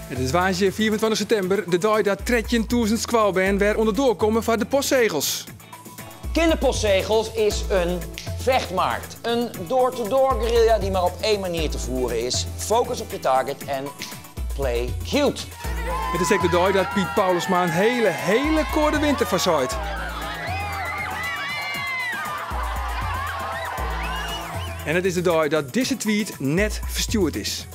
Het is woensdag 24 september, de dag dat 13.000 squalben weer onderdoor komen van de postzegels. Kinderpostzegels is een vechtmarkt. Een door-to-door guerrilla die maar op één manier te voeren is. Focus op je target en play cute. Het is ook de dag dat Piet Paulusma een hele korte winter verzaait. En het is de dag dat deze tweet net verstuurd is.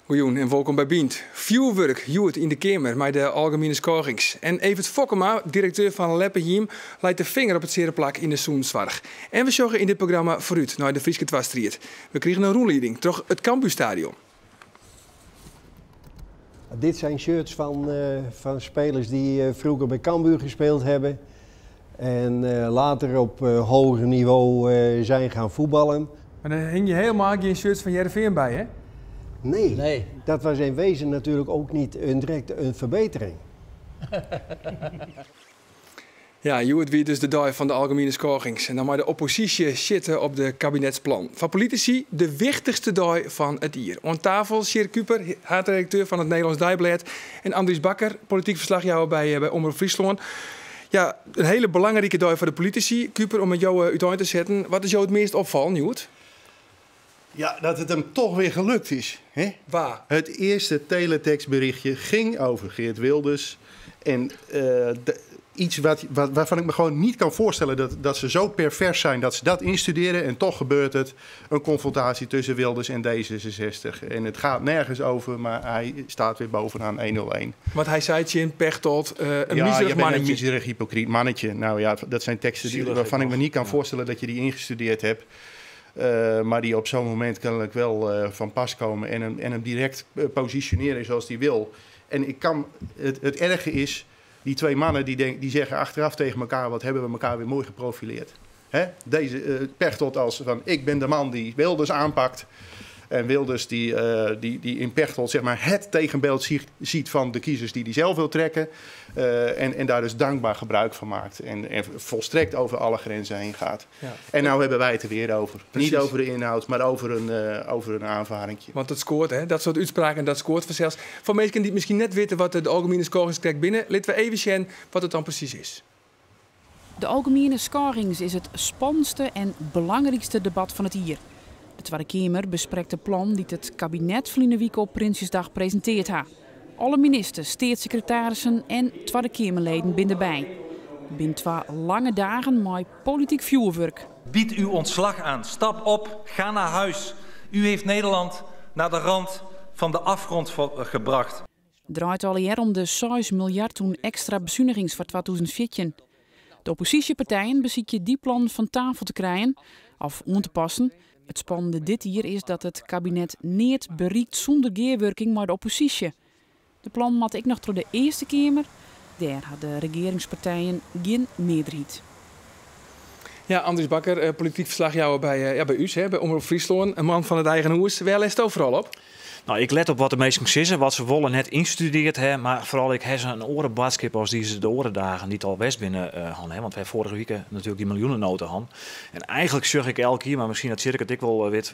Goeien en welkom bij Bient. Vuurwerk joert in de Kamer met de algemene schorings. En Evert Fokkema, directeur van Leppenheim, leidt de vinger op het zere plak in de Soenswarg. En we zorgen in dit programma vooruit naar de Frieske Twastriet. We kregen een roelleiding door het Cambuurstadion. Dit zijn shirts van spelers die vroeger bij Cambuur gespeeld hebben. En later op hoger niveau zijn gaan voetballen. Maar dan hing je helemaal geen shirts van Heerenveen bij, hè? Nee, dat was in wezen natuurlijk ook niet direct een verbetering. Ja, Joert wie dus de dag van de algemene schorings. En dan maar de oppositie zitten op de kabinetsplan. Van politici de wichtigste dag van het jaar. Aan tafel Sjeer Kuper, hoofdredacteur van het Nederlands Dagblad. En Andries Bakker, politiek verslagjouwer bij Omroep Friesland. Ja, een hele belangrijke dag voor de politici. Kuper, om met jou uit te zetten. Wat is jou het meest opvallend, Joert? Ja, dat het hem toch weer gelukt is. Hè? Waar? Het eerste teletextberichtje ging over Geert Wilders. En iets waarvan ik me gewoon niet kan voorstellen dat ze zo pervers zijn dat ze dat instuderen. En toch gebeurt het. Een confrontatie tussen Wilders en D66. En het gaat nergens over, maar hij staat weer bovenaan 101. Want hij zei het je in Pechtold, een miserig mannetje. Een miserig hypocriet mannetje. Nou ja, dat zijn teksten waarvan ik me niet kan voorstellen dat je die ingestudeerd hebt. Maar die op zo'n moment kennelijk wel van pas komen en hem direct positioneren zoals hij wil. En het erge is, die twee mannen die zeggen achteraf tegen elkaar, wat hebben we elkaar weer mooi geprofileerd. Hè? Deze Pechtold als van, ik ben de man die Wilders aanpakt. En Wilders die in Pechtold zeg maar het tegenbeeld ziet van de kiezers die hij zelf wil trekken. En daar dus dankbaar gebruik van maakt. En volstrekt over alle grenzen heen gaat. Ja. En nou hebben wij het er weer over. Precies. Niet over de inhoud, maar over een aanvaringje. Want het scoort, hè? Dat soort uitspraken, dat scoort vanzelfs. Voor mensen die misschien net weten wat de algemene schorings krijgt binnen, laten we even zien wat het dan precies is. De algemene schorings is het spannendste en belangrijkste debat van het jaar. De Tweede Kamer bespreekt het plan die het kabinet verleden week op Prinsjesdag presenteert ha. Alle ministers, staatssecretarissen en Tweede Kamerleden zijn erbij. Binnen 2 lange dagen met politiek vuurwerk. Bied uw ontslag aan. Stap op. Ga naar huis. U heeft Nederland naar de rand van de afgrond gebracht. Het draait al jaar om de 6 miljard toen extra bezuinigings voor 2014. De oppositiepartijen bezieken die plan van tafel te krijgen of aan te passen. Het spannende dit hier is dat het kabinet niet bereikt zonder geerwerking met de oppositie. De plan mat ik nog door de Eerste Kamer. Daar hadden de regeringspartijen geen meerderheid. Ja, Andries Bakker, politiek verslagjouwer bij u, bij Omroep Friesland. Een man van het eigen hoes. Waar leest het overal op? Nou, ik let op wat de mensen zeggen, wat ze willen net instudeerd hebben, maar vooral ik heb ze een orenbadskip als die ze de orendagen niet al west binnen hadden, want wij vorige week natuurlijk die miljoenennoten hadden. En eigenlijk zeg ik elke keer, maar misschien dat zit ik het ik wel weet,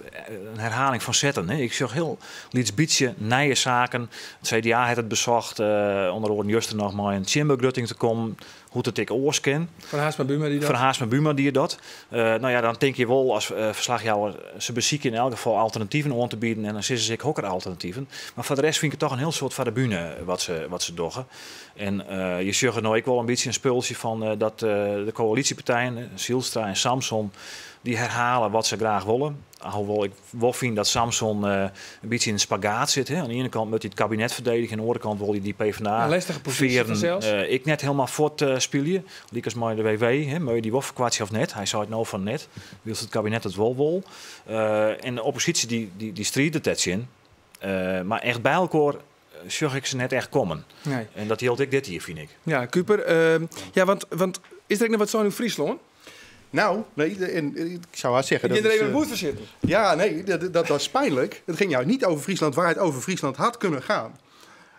een herhaling van zetten. Hè. Ik zeg heel iets bietje, nije zaken. Het CDA heeft het bezocht, onder andere juster nog maar een Chambergrutting te komen. Hoe het ik oors ken. Van Haasma Buma die dat? Van Haasma Buma die dat. Nou ja, dan denk je wel als verslagjouwer, ze bezieken in elk geval alternatieven aan te bieden. En dan zitten ze ook alternatieven. Maar voor de rest vind ik het toch een heel soort van de bühne wat ze doggen. En je zegt nou ik wel een beetje een spulsje van dat de coalitiepartijen, Zijlstra en Samson, die herhalen wat ze graag willen. Hoewel ik wel vind dat Samson een beetje in een spagaat zit. Hè. Aan de ene kant moet hij het kabinet verdedigen. Aan de andere kant wil hij die PvdA lastige positie zelfs. Ik net helemaal voort spelen. Liekers maar de WW. Moet je die wel verkwartje of net? Hij zei het nou van net. Wil het kabinet het wel. En de oppositie die strijdt het in. Maar echt bij elkaar zag ik ze net echt komen. Nee. En dat hield ik dit hier, vind ik. Ja, Kuper. Want is er nog wat zo in Friesland? Nou, nee, ik zou haar zeggen... Je er even een boet voor zitten. Ja, nee, dat was pijnlijk. Het ging jou niet over Friesland waar het over Friesland had kunnen gaan.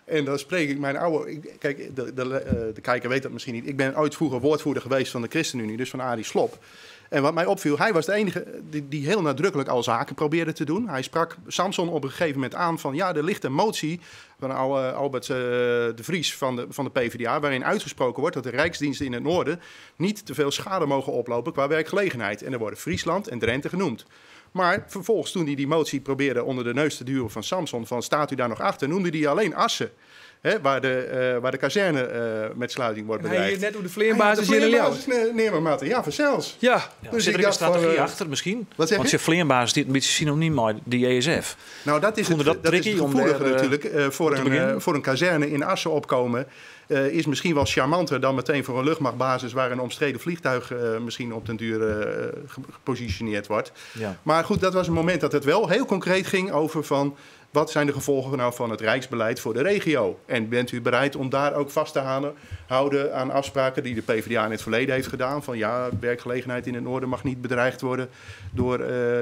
En dan spreek ik mijn oude... Kijk, de kijker weet dat misschien niet. Ik ben ooit vroeger woordvoerder geweest van de ChristenUnie, dus van Arie Slob. En wat mij opviel, hij was de enige die heel nadrukkelijk al zaken probeerde te doen. Hij sprak Samson op een gegeven moment aan van ja, er ligt een motie van Albert de Vries van de PvdA... waarin uitgesproken wordt dat de rijksdiensten in het noorden niet te veel schade mogen oplopen qua werkgelegenheid. En er worden Friesland en Drenthe genoemd. Maar vervolgens, toen hij die motie probeerde onder de neus te duwen van Samson... van staat u daar nog achter, noemde hij alleen Assen. Hè, waar de kazerne met sluiting wordt bedreigd. Hij hier net hoe de vleerbasis hier in Ljouwert. Neermaten, ja, vanzelfs. Ja. Dus zit er een strategie achter misschien? Want je vleerbasis dit een beetje synoniem met die ESF. Nou, dat is het gevoelige natuurlijk. Voor een kazerne in Assen opkomen... is misschien wel charmanter dan meteen voor een luchtmachtbasis... waar een omstreden vliegtuig misschien op den duur gepositioneerd wordt. Ja. Maar goed, dat was een moment dat het wel heel concreet ging over van... wat zijn de gevolgen nou van het rijksbeleid voor de regio? En bent u bereid om daar ook vast te houden aan afspraken die de PvdA in het verleden heeft gedaan? Van ja, werkgelegenheid in het noorden mag niet bedreigd worden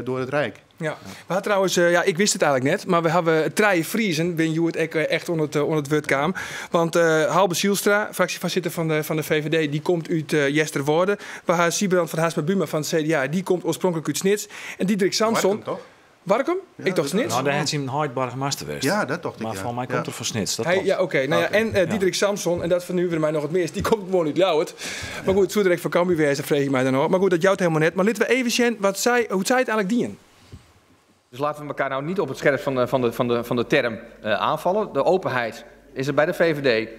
door het Rijk. Ja, we hadden trouwens, ik wist het eigenlijk net, maar we hebben Treije Friesen, ben je het echt onder het woordkaam. Want Halbe Zielstra, fractievoorzitter van de VVD, die komt uit Jesterwoorde. We hebben Siebrand van Haasma Buma van het CDA, die komt oorspronkelijk uit Snits. En Diederik Samson. Warkum, toch? Warkum? Ja, ik dacht Snits. Nou, daar heeft hij een Heidbarg master geweest. Ja, dat dacht ik. Maar van mij komt er van Snits. Ja, oké. Nou ja, en Diederik Samson, en dat vernuwen mij nog het meest, die komt gewoon uit Ljouwert. Maar goed, zo direct van Cambuur wezen, vreeg ik mij dan nog. Maar goed, dat jouwt helemaal net. Maar laten we even zien, hoe zij het eigenlijk dienen. Dus laten we elkaar nou niet op het scherp van de term aanvallen. De openheid is er bij de VVD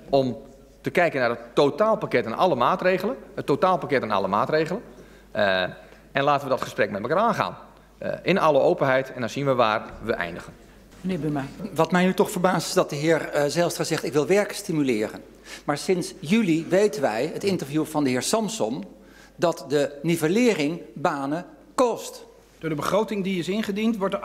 om te kijken naar het totaalpakket en alle maatregelen. Het totaalpakket en alle maatregelen. En laten we dat gesprek met elkaar aangaan. In alle openheid en dan zien we waar we eindigen. Meneer Buma. Wat mij nu toch verbaast is dat de heer Zijlstra zegt ik wil werk stimuleren. Maar sinds juli weten wij, het interview van de heer Samson, dat de nivellering banen kost. Door de begroting die is ingediend wordt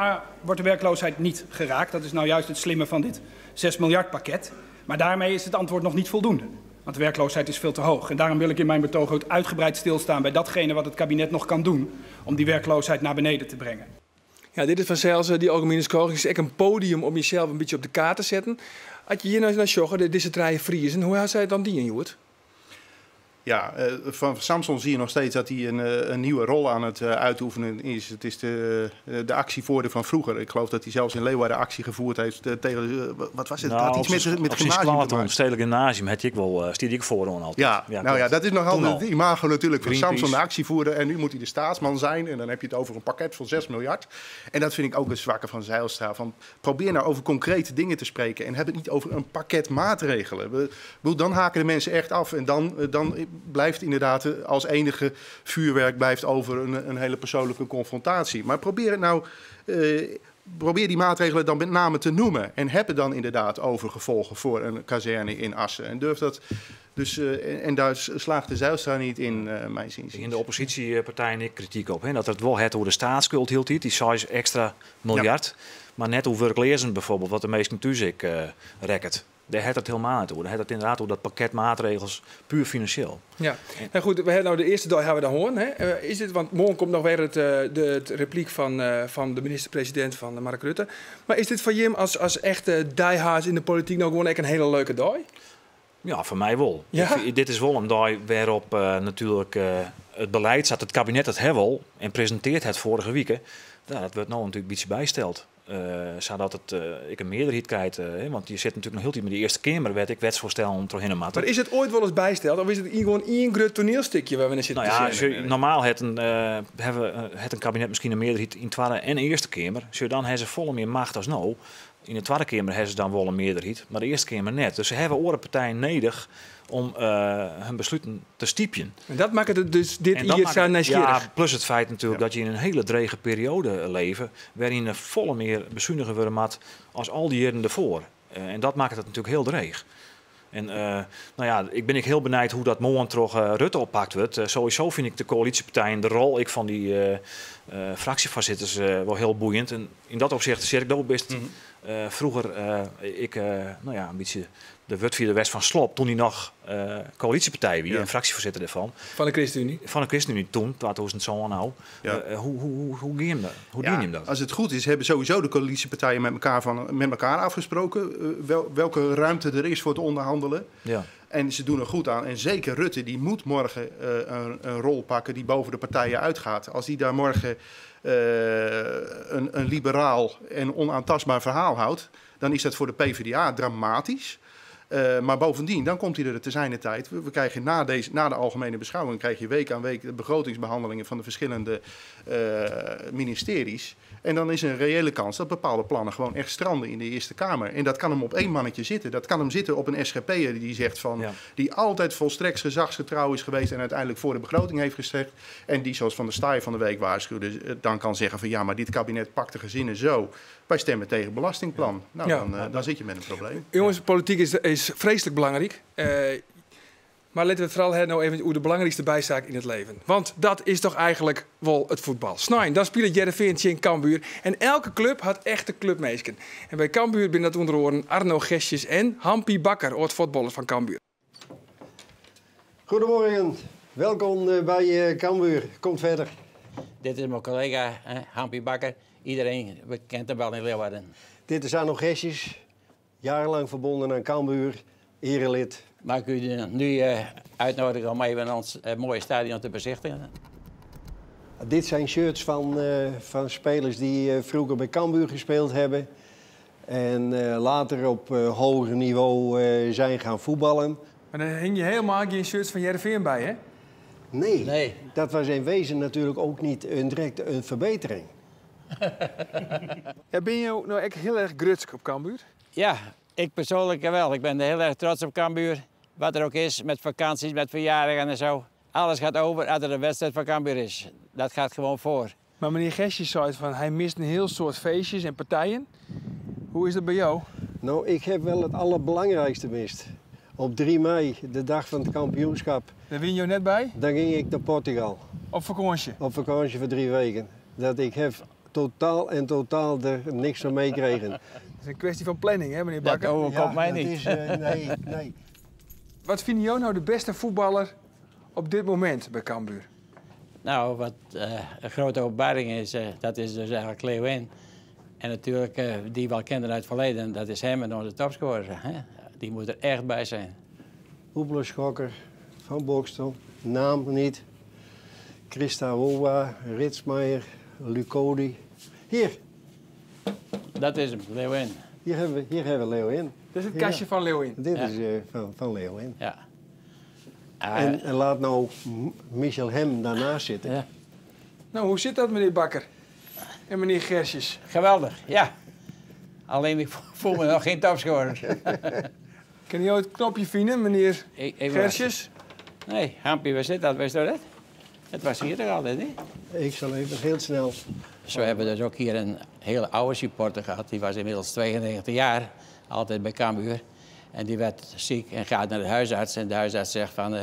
de werkloosheid niet geraakt. Dat is nou juist het slimme van dit 6 miljard pakket. Maar daarmee is het antwoord nog niet voldoende. Want de werkloosheid is veel te hoog. En daarom wil ik in mijn betoog ook uitgebreid stilstaan bij datgene wat het kabinet nog kan doen om die werkloosheid naar beneden te brengen. Ja, dit is vanzelfs die algemene scoring. Het is echt een podium om jezelf een beetje op de kaart te zetten. Als je hier naar joggen, deze Treije Friesen, hoe had zij dan die in, Joert? Ja, van Samson zie je nog steeds dat hij een nieuwe rol aan het uitoefenen is. Het is de actievoerder van vroeger. Ik geloof dat hij zelfs in Leeuwarden actie gevoerd heeft tegen... Wat was het? Nou, had iets met het gymnasium te maken. Stedelijk gymnasium had ik wel, stierde ik voor altijd. Ja, dat is nog altijd het imago natuurlijk van Samson, de actievoerder. En nu moet hij de staatsman zijn. En dan heb je het over een pakket van 6 miljard. En dat vind ik ook een zwakke van Zijlstra. Van, probeer nou over concrete dingen te spreken. En heb het niet over een pakket maatregelen. Dan haken de mensen echt af. En dan blijft inderdaad als enige vuurwerk blijft over een hele persoonlijke confrontatie. Maar probeer die maatregelen dan met name te noemen. En heb het dan inderdaad over gevolgen voor een kazerne in Assen. En durf dat... Dus, en daar slaagt de Zijlstra niet in, mijn zin. In de oppositiepartijen ik kritiek op. Hè, dat het wel over de staatsschuld hield, die 6 extra miljard. Ja. Maar net hoe werklezen bijvoorbeeld, wat de meesten thuis rekken. Daar heeft het helemaal niet over. Daar heeft het inderdaad over dat pakket maatregels puur financieel. Ja, nou goed, we hebben nou de eerste dag hebben we de hoorn. Hè? Is dit, want morgen komt nog weer het repliek van de minister-president van Mark Rutte. Maar is dit voor Jim als echte diehards in de politiek nou gewoon echt een hele leuke dag? Ja, voor mij wel. Ja? Dit is wel een dag waarop natuurlijk het beleid zat, het kabinet het hevel en presenteert het vorige week. Nou, dat wordt nou natuurlijk een beetje bijsteld. Zodat ik een meerderheid krijg. Want je zit natuurlijk nog heel diep met de Eerste Kamer. Werd ik wetsvoorstel om te hinnen. Maar is het ooit wel eens bijsteld? Of is het gewoon één groot toneelstukje waar we in zitten? Nou ja, normaal heeft een kabinet misschien een meerderheid in Tweede en Eerste Kamer. Dan hebben ze volle meer macht als nou. In de Tweede Kamer hebben ze dan wel een meerderheid, maar de Eerste Kamer net. Dus ze hebben andere partijen nodig om hun besluiten te stiepjen. En dat maakt het dus dit hier zo nieuwsgierig. Ja, plus het feit natuurlijk dat je in een hele drege periode leven, waarin er volle meer bezuinigen worden maat als al die jaren ervoor. En dat maakt het natuurlijk heel dreig. En ik ben heel benieuwd hoe dat morgen toch Rutte oppakt wordt. Sowieso vind ik de coalitiepartijen, de rol van die fractievoorzitters wel heel boeiend. En in dat opzicht zeg ik dat best. Vroeger een beetje de woordvoerder West van Slop, toen hij nog coalitiepartij was en fractievoorzitter ervan. Van de ChristenUnie? Van de ChristenUnie toen, 2000 nou. Ja. Hoe ging hem dat? Hoe dien hem dat? Als het goed is, hebben sowieso de coalitiepartijen met elkaar afgesproken welke ruimte er is voor het onderhandelen. Ja. En ze doen er goed aan. En zeker Rutte, die moet morgen een rol pakken die boven de partijen uitgaat. Als hij daar morgen een liberaal en onaantastbaar verhaal houdt, dan is dat voor de PvdA dramatisch. Maar bovendien, dan komt hij er te zijner tijd. We krijgen na de algemene beschouwing krijg je week aan week de begrotingsbehandelingen van de verschillende ministeries. En dan is er een reële kans dat bepaalde plannen gewoon echt stranden in de Eerste Kamer. En dat kan hem op één mannetje zitten. Dat kan hem zitten op een SGP'er die zegt van, die altijd volstrekt gezagsgetrouw is geweest en uiteindelijk voor de begroting heeft gezegd. En die, zoals Van der Staaij van de week waarschuwde, dan kan zeggen van ja, maar dit kabinet pakt de gezinnen zo. Wij stemmen tegen het belastingplan. Nou, dan zit je met een probleem. Jongens, politiek is vreselijk belangrijk. Maar laten we vooral nou even hoe de belangrijkste bijzaak in het leven. Want dat is toch eigenlijk wel het voetbal. Snijn, dan spelen Heerenveen in Cambuur. En elke club had echte clubmeesken. En bij Cambuur ben dat onder oren Arno Gestjes en Hampie Bakker, oud-voetballers van Cambuur. Goedemorgen, welkom bij Cambuur. Komt verder. Dit is mijn collega Hampie Bakker. Iedereen kent hem wel in Leeuwarden. Dit is Arno Gestjes, jarenlang verbonden aan Cambuur, erelid. Mag ik u nu uitnodigen om even ons mooie stadion te bezichtigen? Dit zijn shirts van spelers die vroeger bij Cambuur gespeeld hebben. En later op hoger niveau zijn gaan voetballen. Maar dan hing je helemaal geen shirts van Heerenveen bij, hè? Nee, dat was in wezen natuurlijk ook niet direct een verbetering. Ja, ben je nou echt heel erg grutsk op Cambuur? Ja, ik persoonlijk wel. Ik ben heel erg trots op Cambuur. Wat er ook is, met vakanties, met verjaardagen en zo. Alles gaat over als er een wedstrijd van Cambuur is. Dat gaat gewoon voor. Maar meneer Gestjes zei van hij mist een heel soort feestjes en partijen. Hoe is dat bij jou? Nou, ik heb wel het allerbelangrijkste mist. Op 3 mei, de dag van het kampioenschap. Daar win je net bij? Dan ging ik naar Portugal. Op vakantie? Op vakantie voor 3 weken. Dat ik heb totaal er niks van meekregen. Dat is een kwestie van planning, hè, meneer Bakker? Dat overkomt mij niet. Is, nee. Wat vind jij nou de beste voetballer op dit moment bij Cambuur? Nou, wat een grote openbaring is, dat is dus eigenlijk Leeuwin. En natuurlijk, die we al kenden uit het verleden, dat is hem en onze topscorer. Hè? Die moet er echt bij zijn. Hoepler, Schokker, Van Bokstel, naam niet. Christa Rowa, Ritsmeijer, Lucodi. Hier. Dat is hem, Leeuwin. Hier hebben we Leeuwin. Dit is het kastje van Leeuwin. Dit is van Leeuwin. Ja. En laat nou Michel hem daarnaast zitten. Ja. Nou, hoe zit dat, meneer Bakker? En meneer Gestjes? Geweldig, ja. Alleen ik voel me nog geen topscorer. Kan je het knopje vinden, meneer Gestjes? Nee, Hampie, waar zit dat? Wees je dat? Het was hier toch altijd, niet? Ik zal even heel snel. Zo hebben we dus ook hier een hele oude supporter gehad. Die was inmiddels 92 jaar, altijd bij Cambuur. En die werd ziek en gaat naar de huisarts. En de huisarts zegt van,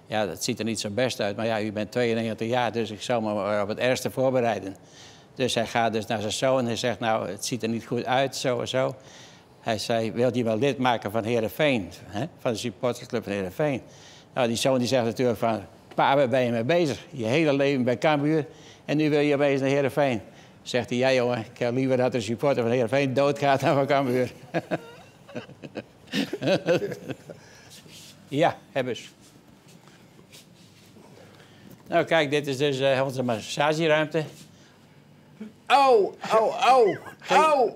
ja, dat ziet er niet zo best uit. Maar ja, u bent 92 jaar, dus ik zal me maar op het ergste voorbereiden. Dus hij gaat dus naar zijn zoon en hij zegt, nou, het ziet er niet goed uit, zo en zo. Hij zei, wilt u wel lid maken van Heerenveen, hè? Van de supportersclub van Heerenveen? Nou, die zoon die zegt natuurlijk van, pa, waar ben je mee bezig? Je hele leven bij Cambuur en nu wil je opeens naar Heerenveen. Zegt hij, ja jongen, ik heb liever dat de supporter van Heerenveen doodgaat dan van Cambuur. Ja, hebben ze. Nou kijk, dit is dus onze massageruimte. Au, au, au, au.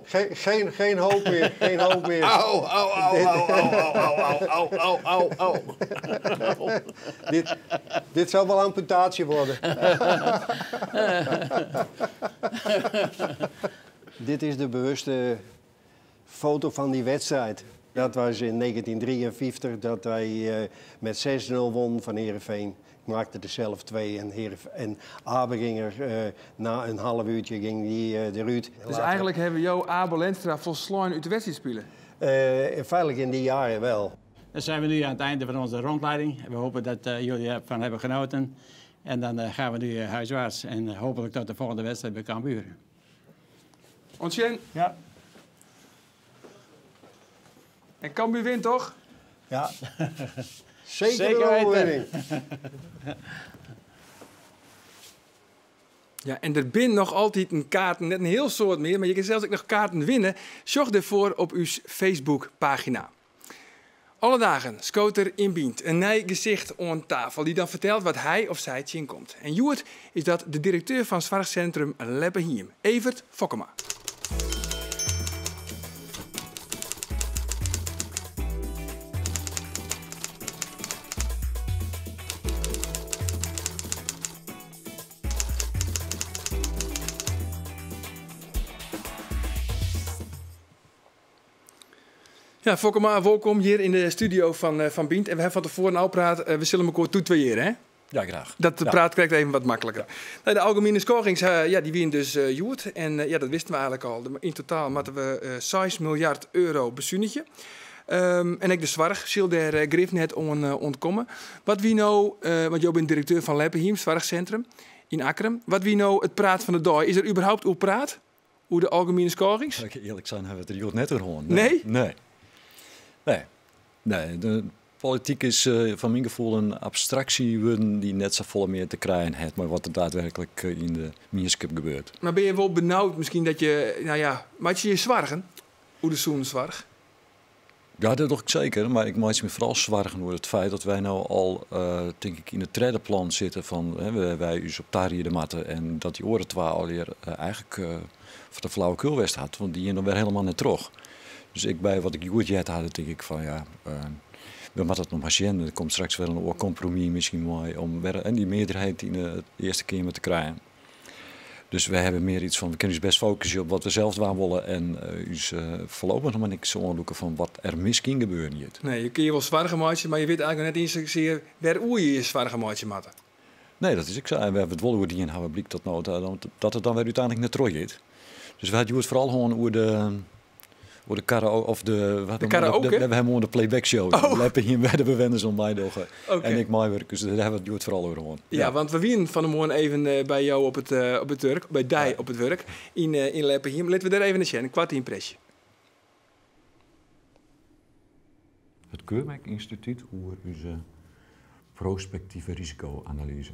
Geen hoop meer, geen hoop meer. Au, au, au, au, au, au, au. Dit zal wel amputatie worden. Dit is de bewuste foto van die wedstrijd. Dat was in 1953 dat wij met 6-0 won van Heerenveen. Ik maakte er zelf 2 en Abe ging er na een half uurtje ging die de Ruud. Dus eigenlijk hebben jou Abel Enstra volslaan uit de wedstrijd spelen? Feitelijk in die jaren wel. Dan zijn we nu aan het einde van onze rondleiding. We hopen dat jullie ervan hebben genoten. En dan gaan we nu huiswaarts en hopelijk tot de volgende wedstrijd bij Cambuur. Ontjen? Ja. En Cambuur wint toch? Ja, zeker een overwinning. Ja, en er bin nog altijd een kaart, net een heel soort meer, maar je kan zelfs ook nog kaarten winnen. Zorg ervoor op uw Facebookpagina. Alle dagen Scooter inbient een nieuw gezicht aan tafel die dan vertelt wat hij of zij tjin komt. En Joert is dat de directeur van het zorgcentrum Leppenhiem, Evert Fokkema. Ja, Fokkema, welkom hier in de studio van Bient. En we hebben van tevoren al praat, we zullen elkaar toetweeren, hè? Ja, graag. Dat de praat krijgt even wat makkelijker. Nou, de algemene scorings, die winnen dus Joert. En dat wisten we eigenlijk al. In totaal moeten we 6 miljard euro bezuinigen. En ik de zorg, zal daar grif net ontkomen. Wat wie nou, want jij bent directeur van Leppenhiem, zorgcentrum in Akkerum. Wat wie nou het praat van de dag? Is er überhaupt hoe praat? Hoe de algemene scorings? Zal ik eerlijk zijn, hebben we het er net gewoon. Nee? Nee, de politiek is van mijn gevoel een abstractie die net zo vol meer te krijgen heeft, maar wat er daadwerkelijk in de Mierskip gebeurt. Maar ben je wel benauwd misschien dat je, maak je zwargen? Hoe de zoen zwarg? Ja, dat doe ik zeker, maar ik maak me vooral zwargen door het feit dat wij nou al, denk ik, in het derde plan zitten van wij us op Tarië de matten en dat die oren twa alweer eigenlijk voor de flauwekulwest had, want die dan weer helemaal net terug. Dus bij wat ik Joert had, denk ik van we moeten het nog maar zien. Er komt straks wel een compromis misschien mooi om weer die meerderheid in de eerste keer te krijgen. Dus we hebben meer iets van, we kunnen ons best focussen op wat we zelf willen en voorlopig nog maar niks onderzoeken van wat er misschien gebeuren hier. Nee, je kun je wel zwarige maatje, maar je weet eigenlijk net eens zeer waar je je zwarige maatje matten. Nee, dat is ik zo. En we hebben het wel over die inhouden blik dat het dan weer uiteindelijk net terug is. Dus we hadden Joert vooral gewoon over de karaoke of de karaoke? We hebben hem de playback show. Leppenhiem werden bewenners om mij nog. En ik mij werk. Dus daar hebben we het vooral over gewoon. Ja, want we winnen van de morgen even bij jou op het werk, bij Dij op het werk in Leppenhiem. Laten we daar even een kwart impressie. Het Keurmerk Instituut over onze prospectieve risicoanalyse.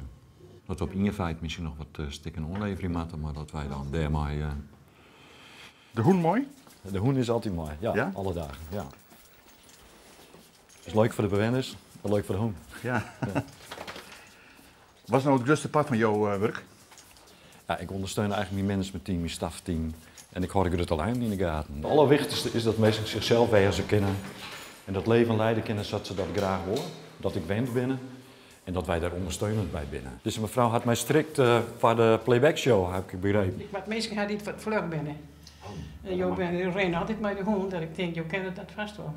Dat we op in feite misschien nog wat stikken onlevering maken, maar dat wij dan daarmee. De hoen mooi? De hoen is altijd mooi, ja? Alle dagen. Ja. Het is leuk voor de bewoners, maar leuk voor de hoen. Ja. Wat is nou het grootste part van jouw werk? Ja, ik ondersteun eigenlijk mijn managementteam, mijn stafteam en ik hou het alleen in de gaten. Het allerwichtigste is dat mensen zichzelf wezen kennen en dat leven leiden kennen zodat ze dat graag willen, dat ik wend binnen en dat wij daar ondersteunend bij binnen. Dus mevrouw had mij strikt voor de playback show, heb ik begrepen. Wat mensen gaan niet vlug binnen. Je ren altijd met de hond, dat ik denk, je kent dat vast wel.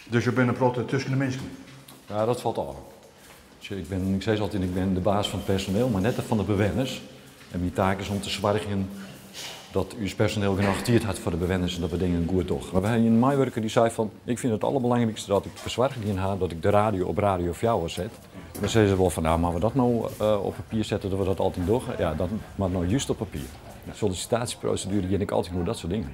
Dus je bent een prot tussen de mensen? Ja, dat valt af. Ik zeg altijd, ik ben de baas van het personeel, maar net van de bewoners. En mijn taak is om te zorgen dat uw personeel genoteerd had voor de bewoners en dat we dingen goed doen. Maar we hebben een meewerker die zei van, ik vind het allerbelangrijkste dat ik de verzorging in heb, dat ik de radio op Radio Fjouwer zet. Dan zeiden ze wel van, nou, maar we dat nou op papier zetten, dat we dat altijd doen. Ja, dat maar nou juist op papier. De sollicitatieprocedure, die ik altijd moet, dat soort dingen.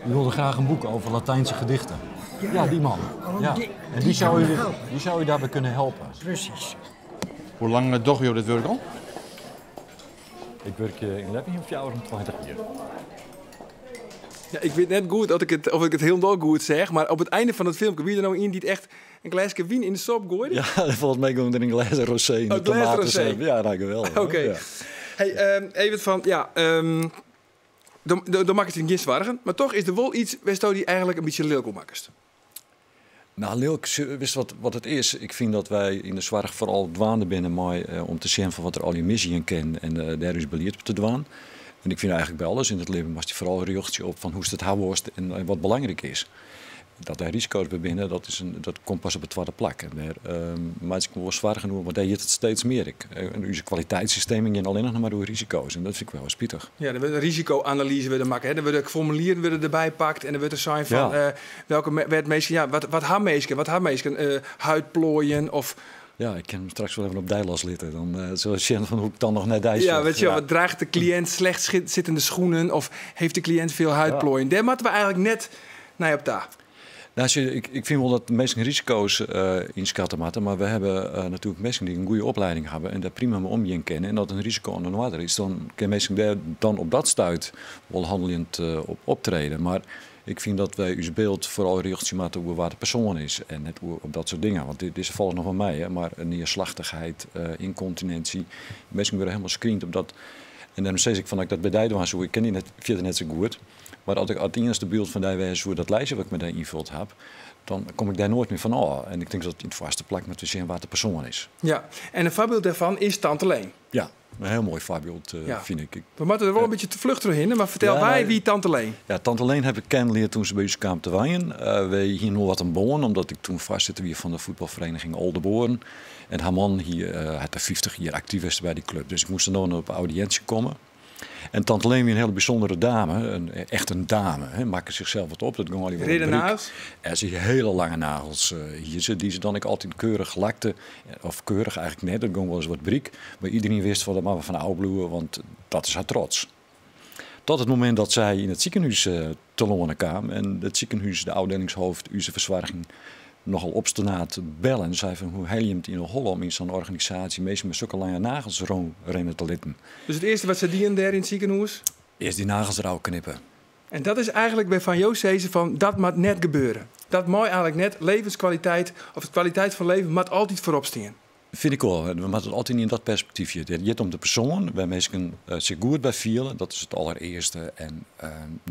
U wilde graag een boek over Latijnse gedichten. Ja, die man. Ja. En die zou u daarbij kunnen helpen. Precies. Hoe lang doe je dit werk al? Ik werk in Leppenhiem 24 jaar. Ja, ik weet net goed of ik het helemaal goed zeg, maar op het einde van het filmpje wie er nou in die het echt een glaasje wien in de sop gooide? Ja, volgens mij komt er een glaasje rosé in de tomaten. Ja, dat geweldig. Oké. Ja. Hey, even van, dan mag het in geen zwargen, maar toch is er wel iets waar die eigenlijk een beetje leuk op maakt. Nou, leuk, wist wat het is? Ik vind dat wij in de zorg vooral dwaande binnen maar om te zien van wat er al je missie in kent en daar is beleerd op te dwaan. En ik vind eigenlijk bij alles in het leven was je vooral een richtje op van hoe het houden en wat belangrijk is. Dat daar risico's bij binnen, dat komt pas op het tweede plak. Maar ik wil zwaar genoeg, want daar heeft het steeds meer. Onze kwaliteitssystemen gaan alleen nog maar door risico's. En dat vind ik wel spietig. Ja, er wordt een risicoanalyse willen maken. Er worden formulieren willen erbij pakt. En er wordt er zijn van welke mensen, wat haar mensen, huidplooien of. Ja, ik kan hem straks wel even op dijlas litten. Dan zullen we zien van hoe ik dan nog naar dijs. Ja, weet je wel, wat draagt de cliënt slecht zittende schoenen of heeft de cliënt veel huidplooien? Daar moeten we eigenlijk net naar op daar. Nou, ik vind wel dat mensen risico's inschatten moeten, maar we hebben natuurlijk mensen die een goede opleiding hebben en daar prima mee omgaan kennen. En dat een risico aan de water is, dan kunnen mensen daar dan op dat stuit wel handelend op optreden. Maar ik vind dat wij ons beeld vooral richten moeten over waar de persoon is en net op dat soort dingen. Want dit is vallen nog van mij, hè, maar neerslachtigheid, incontinentie, mensen worden helemaal screend op dat. En dan steeds ik van dat bij Dijden was zo, ik ken die verder net zo goed. Maar als ik het eerste beeld van die wijze hoe dat lijstje wat ik me daar invuld heb, dan kom ik daar nooit meer van. En ik denk dat het in de vaste plek met te zien waar de persoon is. Ja, en een voorbeeld daarvan is Tante Leen. Ja, een heel mooi voorbeeld vind ik. We moeten er wel een beetje te vlucht doorheen, maar vertel wie Tante Leen. Ja, Tante Leen heb ik kennengeerd toen ze bij ons kwam te wijnen. Wij hier nog wat een boon, omdat ik toen vastzette weer van de voetbalvereniging Oldenboren. En haar man hier had er 50 jaar actief is bij die club. Dus ik moest er nog op audiëntie komen. En Tante Leen weer een hele bijzondere dame, echt een dame. Maakte zichzelf wat op. Dat ging al die reden nagels? Er zijn hele lange nagels hier, die ze dan altijd keurig lakte. Of keurig eigenlijk net, dat ging wel eens wat briek. Maar iedereen wist van dat maar van Oudbloeien, want dat is haar trots. Tot het moment dat zij in het ziekenhuis te lonen kwam. En het ziekenhuis, de afdelingshoofd, onze verzorging nogal obstinaat bellen. En zei van hoe heil je het in Holland om in zo'n organisatie meestal met zulke lange nagels rennen te litten. Dus het eerste wat ze dienen daar in het ziekenhuis? Eerst die nagels eruit knippen. En dat is eigenlijk bij Van Joost Zezen van dat moet net gebeuren. Dat mooi eigenlijk net levenskwaliteit of de kwaliteit van leven moet altijd voorop staan. Vind ik wel. We moeten het altijd in dat perspectiefje. Het gaat om de persoon, waar mensen zich goed bij vielen. Dat is het allereerste. En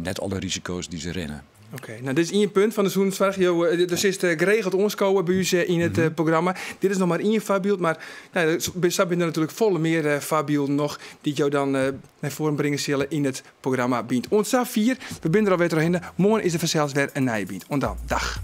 net alle risico's die ze rennen. Oké, nou dit is één punt van de Zoensvraag. Dus is geregeld onskomen bij u in het programma. Dit is nog maar één voorbeeld, maar er zijn natuurlijk volle meer voorbeelden nog die jou dan naar voren brengen zullen in het programma Bient. Ons 4, we zijn er alweer doorheen. Morgen is er vanzelfs weer een nieuwe Bient. En dan, dag.